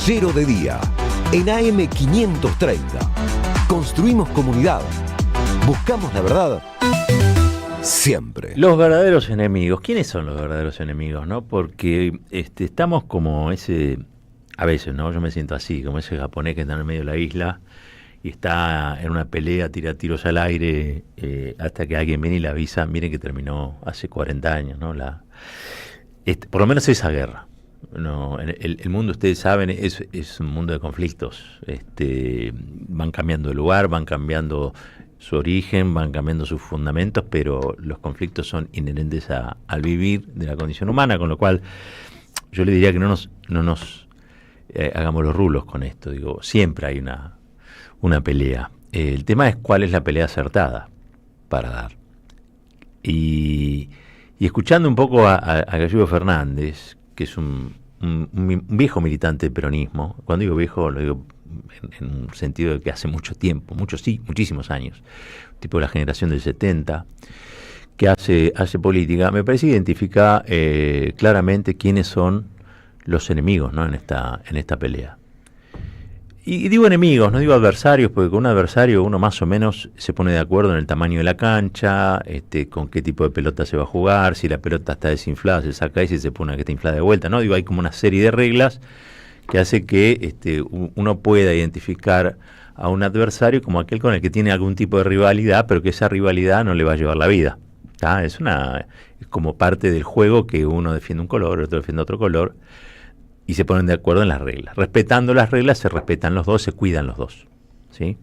Caballero de Día, en AM 530. Construimos comunidad. Buscamos la verdad siempre. Los verdaderos enemigos. ¿Quiénes son los verdaderos enemigos, no? Porque estamos como ese, a veces, ¿no? Yo me siento así, como ese japonés que está en el medio de la isla y está en una pelea, tira tiros al aire, hasta que alguien viene y le avisa, miren que terminó hace 40 años, ¿no? Por lo menos esa guerra. No, el mundo, ustedes saben, es un mundo de conflictos. Van cambiando de lugar, van cambiando su origen, van cambiando sus fundamentos, pero los conflictos son inherentes al vivir de la condición humana, con lo cual yo le diría que no nos hagamos los rulos con esto. Digo, siempre hay una pelea. El tema es cuál es la pelea acertada para dar. Y escuchando un poco a Gallego Fernández, que es un viejo militante del peronismo. Cuando digo viejo, lo digo en un sentido de que hace mucho tiempo, muchísimos años, tipo de la generación del 70, que hace política. Me parece que identifica claramente quiénes son los enemigos, ¿no? en esta pelea. Y digo enemigos, no digo adversarios, porque con un adversario uno más o menos se pone de acuerdo en el tamaño de la cancha, con qué tipo de pelota se va a jugar, si la pelota está desinflada, se saca y se pone que está inflada de vuelta, ¿no? Digo, hay como una serie de reglas que hace que uno pueda identificar a un adversario como aquel con el que tiene algún tipo de rivalidad, pero que esa rivalidad no le va a llevar la vida. ¿Tá? Es como parte del juego que uno defiende un color, otro defiende otro color, y se ponen de acuerdo en las reglas. Respetando las reglas, se respetan los dos, se cuidan los dos, ¿sí?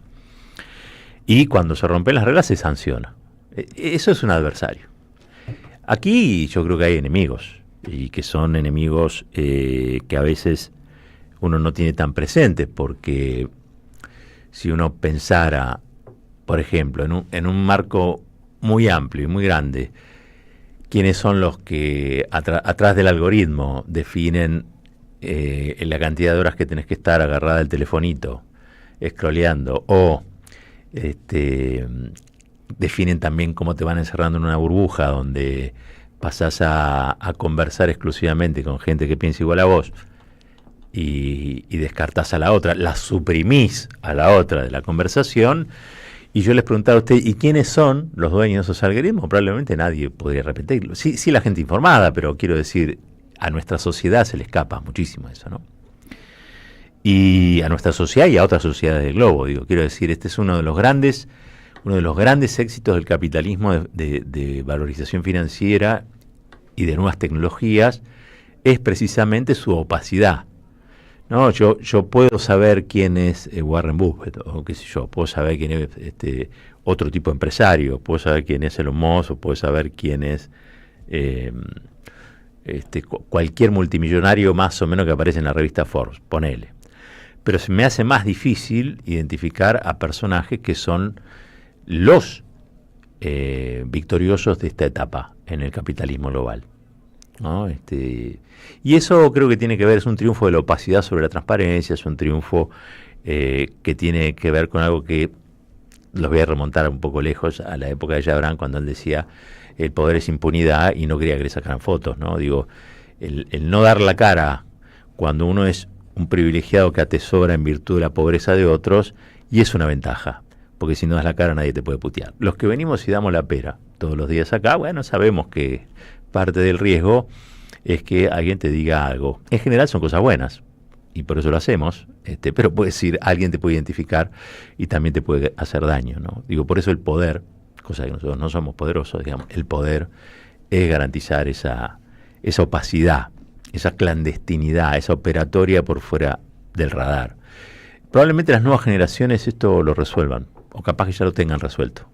Y cuando se rompen las reglas, se sanciona. Eso es un adversario. Aquí yo creo que hay enemigos, y que son enemigos que a veces uno no tiene tan presentes, porque si uno pensara, por ejemplo, en un marco muy amplio y muy grande, quiénes son los que atrás del algoritmo definen la cantidad de horas que tenés que estar agarrada al telefonito, scrolleando, o definen también cómo te van encerrando en una burbuja donde pasás a conversar exclusivamente con gente que piensa igual a vos y descartás a la otra, la suprimís a la otra de la conversación. Y yo les preguntaba a usted, ¿y quiénes son los dueños de esos algoritmos? Probablemente nadie podría repetirlo. Sí, la gente informada, pero quiero decir, a nuestra sociedad se le escapa muchísimo eso, ¿no? Y a nuestra sociedad y a otras sociedades del globo, quiero decir, este es uno de los grandes éxitos del capitalismo de valorización financiera y de nuevas tecnologías, es precisamente su opacidad, ¿no? Yo puedo saber quién es Warren Buffett, o qué sé yo, puedo saber quién es otro tipo de empresario, puedo saber quién es Elon Musk, o puedo saber quién es cualquier multimillonario más o menos que aparece en la revista Forbes, ponele. Pero se me hace más difícil identificar a personajes que son los victoriosos de esta etapa en el capitalismo global, ¿no? Y eso creo que tiene que ver, es un triunfo de la opacidad sobre la transparencia, es un triunfo que tiene que ver con algo que los voy a remontar un poco lejos a la época de Jabrán, cuando él decía el poder es impunidad y no quería que le sacaran fotos, ¿no? Digo, el no dar la cara cuando uno es un privilegiado que atesora en virtud de la pobreza de otros, y es una ventaja, porque si no das la cara nadie te puede putear. Los que venimos y damos la pera todos los días acá, bueno, sabemos que parte del riesgo es que alguien te diga algo. En general son cosas buenas, y por eso lo hacemos, pero puede decir, alguien te puede identificar y también te puede hacer daño, ¿no? Digo, por eso el poder, cosa que nosotros no somos poderosos, digamos, el poder es garantizar esa opacidad, esa clandestinidad, esa operatoria por fuera del radar. Probablemente las nuevas generaciones esto lo resuelvan, o capaz que ya lo tengan resuelto,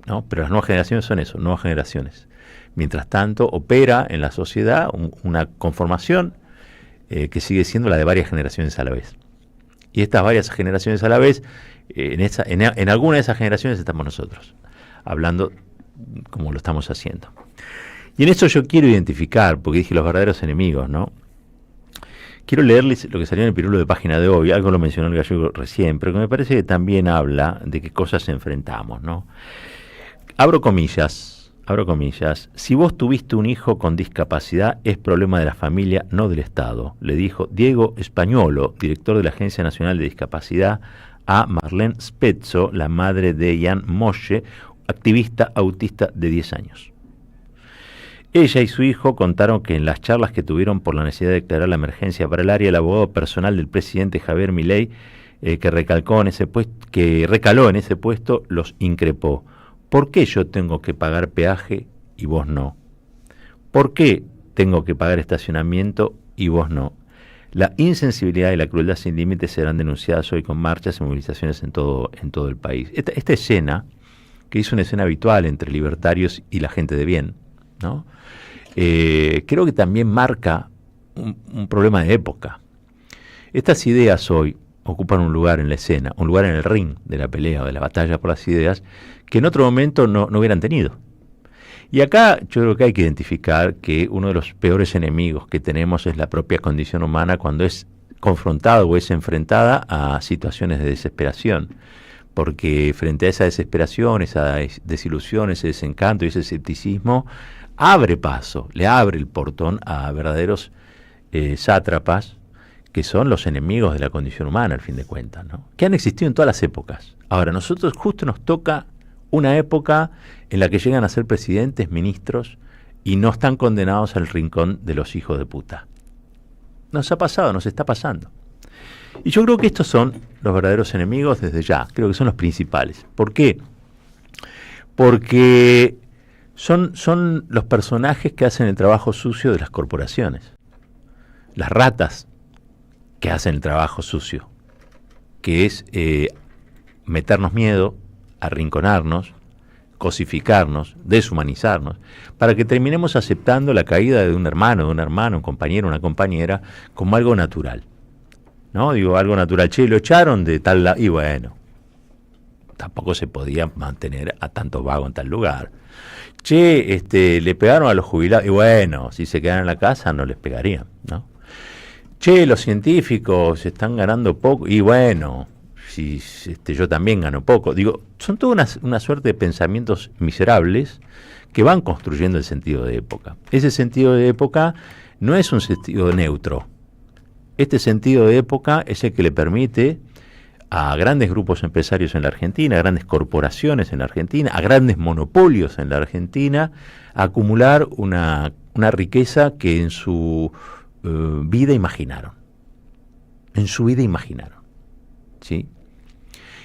¿no? Pero las nuevas generaciones son eso, nuevas generaciones. Mientras tanto, opera en la sociedad una conformación que sigue siendo la de varias generaciones a la vez. Y estas varias generaciones a la vez, en alguna de esas generaciones estamos nosotros, hablando como lo estamos haciendo. Y en eso yo quiero identificar, porque dije los verdaderos enemigos, ¿no? Quiero leerles lo que salió en el Pirulo de página de hoy, algo lo mencionó el Gallego recién, pero que me parece que también habla de qué cosas enfrentamos, ¿no? Abro comillas, abro comillas, si vos tuviste un hijo con discapacidad es problema de la familia, no del Estado, le dijo Diego Españolo, director de la Agencia Nacional de Discapacidad, a Marlene Spezzo, la madre de Jan Moshe, activista autista de 10 años. Ella y su hijo contaron que en las charlas que tuvieron por la necesidad de declarar la emergencia para el área, el abogado personal del presidente Javier Milei, que recaló en ese puesto, los increpó. ¿Por qué yo tengo que pagar peaje y vos no? ¿Por qué tengo que pagar estacionamiento y vos no? La insensibilidad y la crueldad sin límites serán denunciadas hoy con marchas y movilizaciones en todo el país. Esta escena, que es una escena habitual entre libertarios y la gente de bien, ¿no? Creo que también marca un problema de época. Estas ideas hoy ocupan un lugar en la escena, un lugar en el ring de la pelea o de la batalla por las ideas que en otro momento no hubieran tenido. Y acá yo creo que hay que identificar que uno de los peores enemigos que tenemos es la propia condición humana cuando es confrontada o es enfrentada a situaciones de desesperación. Porque frente a esa desesperación, esa desilusión, ese desencanto y ese escepticismo, abre paso, le abre el portón a verdaderos sátrapas que son los enemigos de la condición humana, al fin de cuentas, ¿no? Que han existido en todas las épocas. Ahora, nosotros justo nos toca una época en la que llegan a ser presidentes, ministros, y no están condenados al rincón de los hijos de puta. Nos ha pasado, nos está pasando. Y yo creo que estos son los verdaderos enemigos desde ya, creo que son los principales. ¿Por qué? Porque son los personajes que hacen el trabajo sucio de las corporaciones. Las ratas que hacen el trabajo sucio, que es meternos miedo, arrinconarnos, cosificarnos, deshumanizarnos, para que terminemos aceptando la caída de un hermano, un compañero, una compañera, como algo natural. ¿No? Digo, algo natural. Che, lo echaron de tal lado. Y bueno, tampoco se podía mantener a tanto vago en tal lugar. Che, le pegaron a los jubilados. Y bueno, si se quedan en la casa no les pegarían, ¿no? Che, los científicos están ganando poco. Y bueno, si yo también gano poco. Digo, son toda una suerte de pensamientos miserables que van construyendo el sentido de época. Ese sentido de época no es un sentido neutro. Este sentido de época es el que le permite a grandes grupos empresarios en la Argentina, a grandes corporaciones en la Argentina, a grandes monopolios en la Argentina, acumular una riqueza que en su vida imaginaron. En su vida imaginaron. ¿Sí?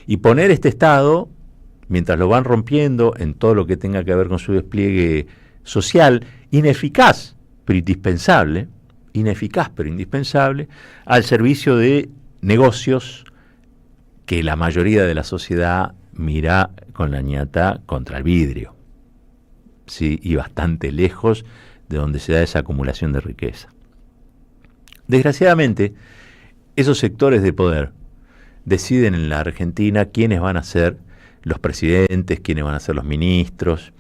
Y poner este Estado, mientras lo van rompiendo en todo lo que tenga que ver con su despliegue social, ineficaz, pero indispensable, al servicio de negocios que la mayoría de la sociedad mira con la ñata contra el vidrio, ¿sí? Y bastante lejos de donde se da esa acumulación de riqueza. Desgraciadamente, esos sectores de poder deciden en la Argentina quiénes van a ser los presidentes, quiénes van a ser los ministros,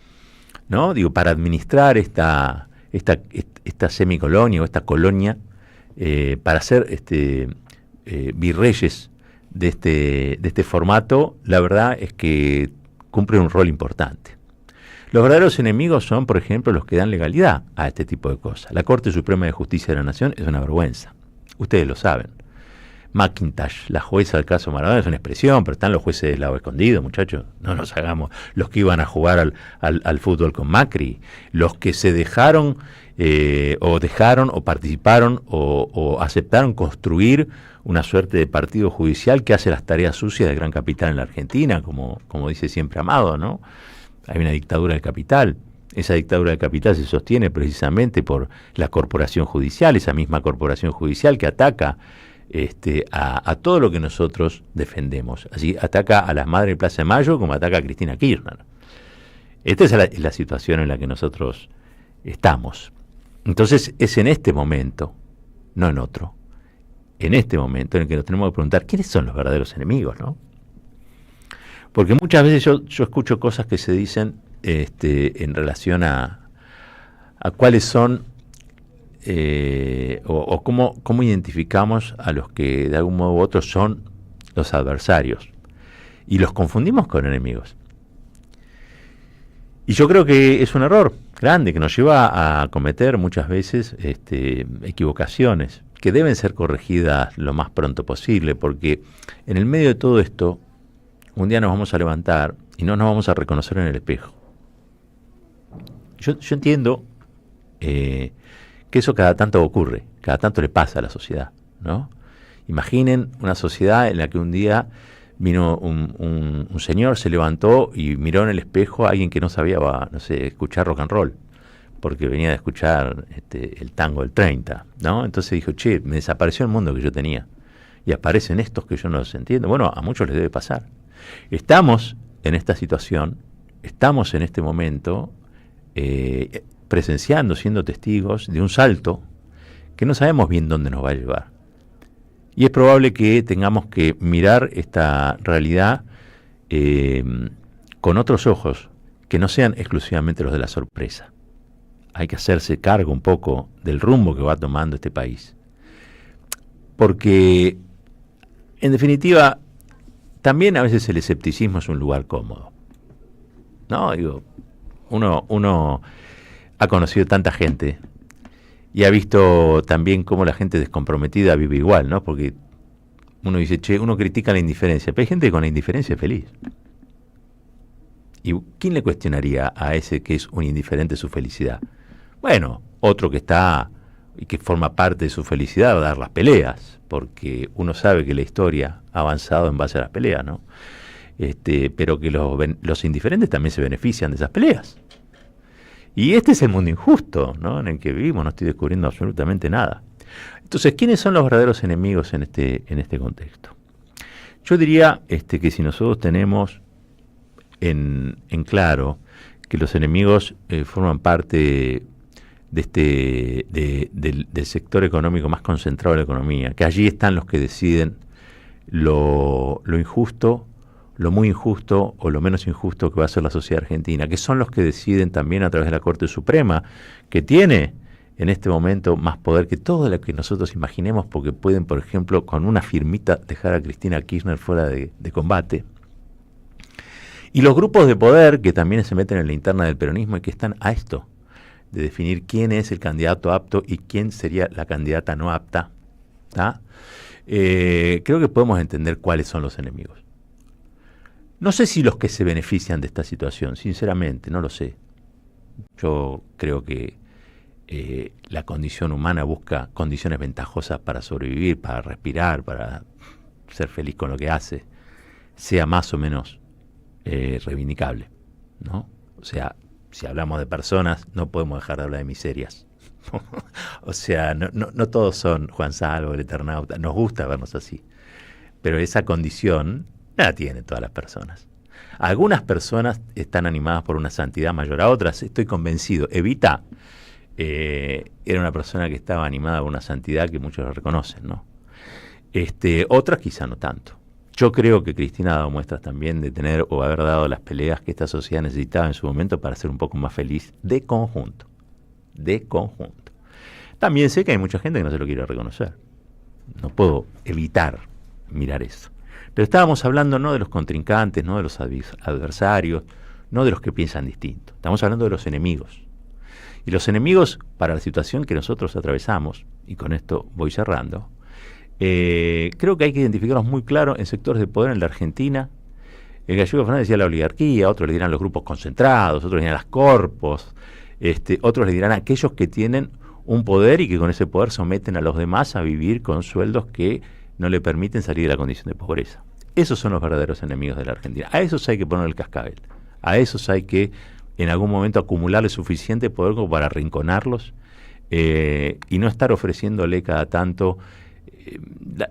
¿no? Digo, para administrar esta semicolonia o esta colonia, para ser virreyes de este formato, la verdad es que cumplen un rol importante. Los verdaderos enemigos son, por ejemplo, los que dan legalidad a este tipo de cosas. La Corte Suprema de Justicia de la Nación es una vergüenza. Ustedes lo saben. McIntosh, la jueza del caso Maradona, es una expresión, pero están los jueces del lado escondido, muchachos. No nos hagamos. Los que iban a jugar al fútbol con Macri, los que se dejaron o participaron o aceptaron construir una suerte de partido judicial que hace las tareas sucias del gran capital en la Argentina, como dice siempre Amado, ¿no? Hay una dictadura del capital. Esa dictadura del capital se sostiene precisamente por la corporación judicial, esa misma corporación judicial que ataca a todo lo que nosotros defendemos. Así ataca a las madres de Plaza de Mayo como ataca a Cristina Kirchner. Esta es la situación en la que nosotros estamos. Entonces es en este momento, no en otro, en este momento en el que nos tenemos que preguntar quiénes son los verdaderos enemigos, ¿no? Porque muchas veces yo escucho cosas que se dicen en relación a cuáles son o cómo identificamos a los que de algún modo u otro son los adversarios y los confundimos con enemigos. Y yo creo que es un error grande que nos lleva a cometer muchas veces equivocaciones que deben ser corregidas lo más pronto posible, porque en el medio de todo esto, un día nos vamos a levantar y no nos vamos a reconocer en el espejo. Yo entiendo que eso cada tanto ocurre, cada tanto le pasa a la sociedad, ¿no? Imaginen una sociedad en la que un día vino un señor, se levantó y miró en el espejo a alguien que no sabía, no sé, escuchar rock and roll, porque venía de escuchar el tango del 30, ¿no? Entonces dijo, che, me desapareció el mundo que yo tenía. Y aparecen estos que yo no los entiendo. Bueno, a muchos les debe pasar. Estamos en esta situación, estamos en este momento presenciando, siendo testigos de un salto que no sabemos bien dónde nos va a llevar. Y es probable que tengamos que mirar esta realidad con otros ojos, que no sean exclusivamente los de la sorpresa. Hay que hacerse cargo un poco del rumbo que va tomando este país. Porque, en definitiva, también a veces el escepticismo es un lugar cómodo. ¿No? Digo, uno ha conocido tanta gente y ha visto también cómo la gente descomprometida vive igual, ¿no? Porque uno dice, che, uno critica la indiferencia, pero hay gente que con la indiferencia es feliz. ¿Y quién le cuestionaría a ese que es un indiferente su felicidad? Bueno, otro que está y que forma parte de su felicidad va a dar las peleas, porque uno sabe que la historia ha avanzado en base a las peleas, ¿no? Pero que los indiferentes también se benefician de esas peleas. Y este es el mundo injusto, ¿no?, en el que vivimos. No estoy descubriendo absolutamente nada. Entonces, ¿quiénes son los verdaderos enemigos en este contexto? Yo diría que si nosotros tenemos en claro que los enemigos forman parte del sector económico más concentrado de la economía, que allí están los que deciden lo injusto, lo muy injusto o lo menos injusto que va a ser la sociedad argentina, que son los que deciden también a través de la Corte Suprema, que tiene en este momento más poder que todo lo que nosotros imaginemos, porque pueden, por ejemplo, con una firmita dejar a Cristina Kirchner fuera de combate. Y los grupos de poder que también se meten en la interna del peronismo y que están a esto, de definir quién es el candidato apto y quién sería la candidata no apta. Creo que podemos entender cuáles son los enemigos. No sé si los que se benefician de esta situación, sinceramente, no lo sé. Yo creo que la condición humana busca condiciones ventajosas para sobrevivir, para respirar, para ser feliz con lo que hace, sea más o menos reivindicable, ¿no? O sea, si hablamos de personas, no podemos dejar de hablar de miserias. O sea, no todos son Juan Salvo, el Eternauta. Nos gusta vernos así. Pero esa condición no la tienen todas las personas. Algunas personas están animadas por una santidad mayor a otras. Estoy convencido. Evita era una persona que estaba animada por una santidad que muchos lo reconocen, ¿no? Otras quizá no tanto. Yo creo que Cristina ha dado muestras también de tener o haber dado las peleas que esta sociedad necesitaba en su momento para ser un poco más feliz de conjunto. De conjunto. También sé que hay mucha gente que no se lo quiere reconocer. No puedo evitar mirar eso. Pero estábamos hablando no de los contrincantes, no de los adversarios, no de los que piensan distinto. Estamos hablando de los enemigos. Y los enemigos para la situación que nosotros atravesamos, y con esto voy cerrando, creo que hay que identificarlos muy claro en sectores de poder en la Argentina. El Gallego Fernández decía la oligarquía, otros le dirán los grupos concentrados, otros le dirán las corpos, otros le dirán aquellos que tienen un poder y que con ese poder someten a los demás a vivir con sueldos que no le permiten salir de la condición de pobreza. Esos son los verdaderos enemigos de la Argentina. A esos hay que poner el cascabel. A esos hay que en algún momento acumularle suficiente poder como para arrinconarlos y no estar ofreciéndole cada tanto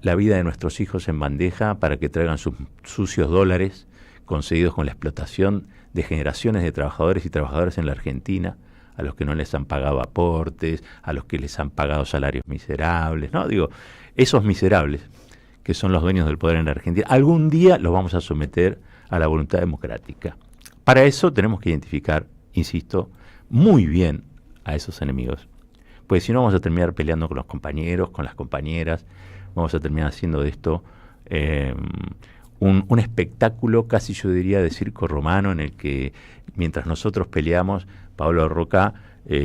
la vida de nuestros hijos en bandeja para que traigan sus sucios dólares conseguidos con la explotación de generaciones de trabajadores y trabajadoras en la Argentina, a los que no les han pagado aportes, a los que les han pagado salarios miserables, ¿no? Digo, esos miserables que son los dueños del poder en la Argentina, algún día los vamos a someter a la voluntad democrática. Para eso tenemos que identificar, insisto, muy bien a esos enemigos. Pues si no vamos a terminar peleando con los compañeros, con las compañeras, vamos a terminar haciendo de esto un espectáculo, casi yo diría, de circo romano, en el que mientras nosotros peleamos, Pablo Roca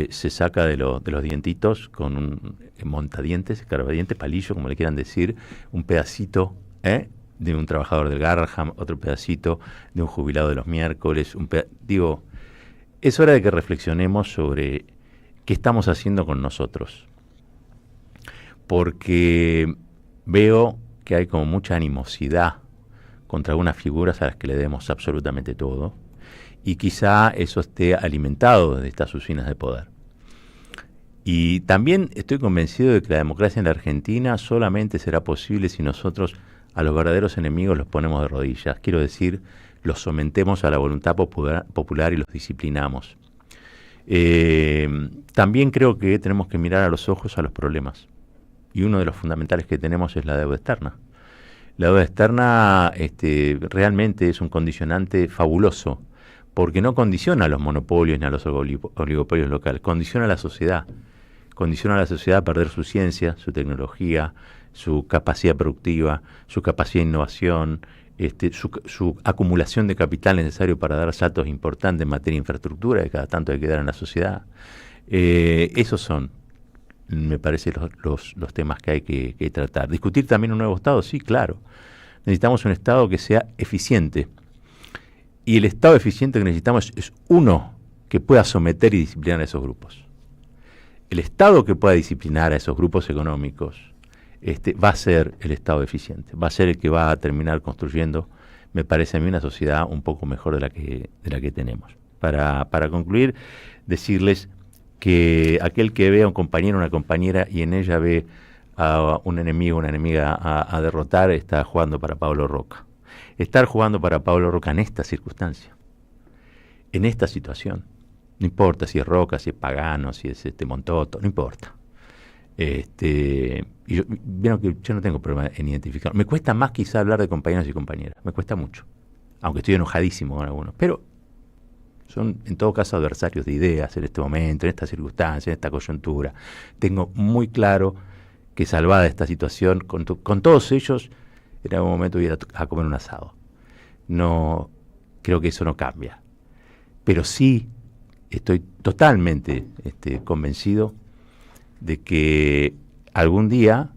se saca de los dientitos con un montadientes, escarbadiente, palillo, como le quieran decir, un pedacito de un trabajador del Garraham, otro pedacito de un jubilado de los miércoles. Digo, es hora de que reflexionemos sobre qué estamos haciendo con nosotros. Porque veo que hay como mucha animosidad contra algunas figuras a las que le demos absolutamente todo, y quizá eso esté alimentado de estas usinas de poder. Y también estoy convencido de que la democracia en la Argentina solamente será posible si nosotros a los verdaderos enemigos los ponemos de rodillas. Quiero decir, los sometemos a la voluntad popular y los disciplinamos. También creo que tenemos que mirar a los ojos a los problemas. Y uno de los fundamentales que tenemos es la deuda externa. La deuda externa realmente es un condicionante fabuloso, porque no condiciona a los monopolios ni a los oligopolios locales, condiciona a la sociedad. Condiciona a la sociedad a perder su ciencia, su tecnología, su capacidad productiva, su capacidad de innovación, su acumulación de capital necesario para dar saltos importantes en materia de infraestructura, que cada tanto hay que dar en la sociedad. Esos son, me parece, los temas que hay que tratar. Discutir también un nuevo Estado, sí, claro. Necesitamos un Estado que sea eficiente. Y el Estado eficiente que necesitamos es uno que pueda someter y disciplinar a esos grupos. El Estado que pueda disciplinar a esos grupos económicos va a ser el Estado eficiente, va a ser el que va a terminar construyendo, me parece a mí, una sociedad un poco mejor de la que tenemos. Para concluir, decirles que aquel que ve a un compañero o una compañera y en ella ve a un enemigo o una enemiga a derrotar, está jugando para Pablo Roca. Estar jugando para Pablo Roca en esta circunstancia, en esta situación, no importa si es Roca, si es Pagano, si es Montoto, no importa. Y vieron que yo no tengo problema en identificar. Me cuesta más quizá hablar de compañeros y compañeras, me cuesta mucho, aunque estoy enojadísimo con algunos, pero son en todo caso adversarios de ideas en este momento, en esta circunstancia, en esta coyuntura. Tengo muy claro que salvada esta situación, con todos ellos, en algún momento voy a ir a comer un asado. No, creo que eso no cambia. Pero sí estoy totalmente convencido de que algún día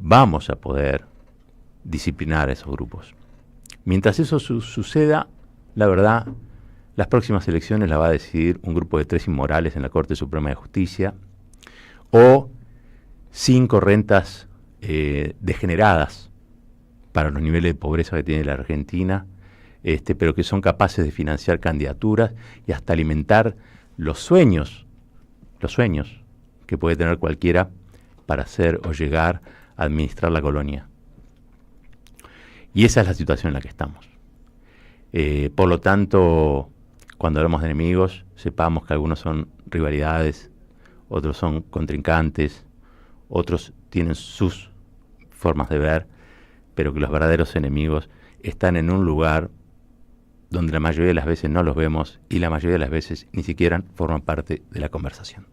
vamos a poder disciplinar a esos grupos. Mientras eso suceda, la verdad, las próximas elecciones las va a decidir un grupo de 3 inmorales en la Corte Suprema de Justicia, o 5 rentas degeneradas para los niveles de pobreza que tiene la Argentina, pero que son capaces de financiar candidaturas y hasta alimentar los sueños que puede tener cualquiera para hacer o llegar a administrar la colonia. Y esa es la situación en la que estamos. Por lo tanto, cuando hablamos de enemigos, sepamos que algunos son rivalidades, otros son contrincantes, otros tienen sus formas de ver, pero que los verdaderos enemigos están en un lugar donde la mayoría de las veces no los vemos y la mayoría de las veces ni siquiera forman parte de la conversación.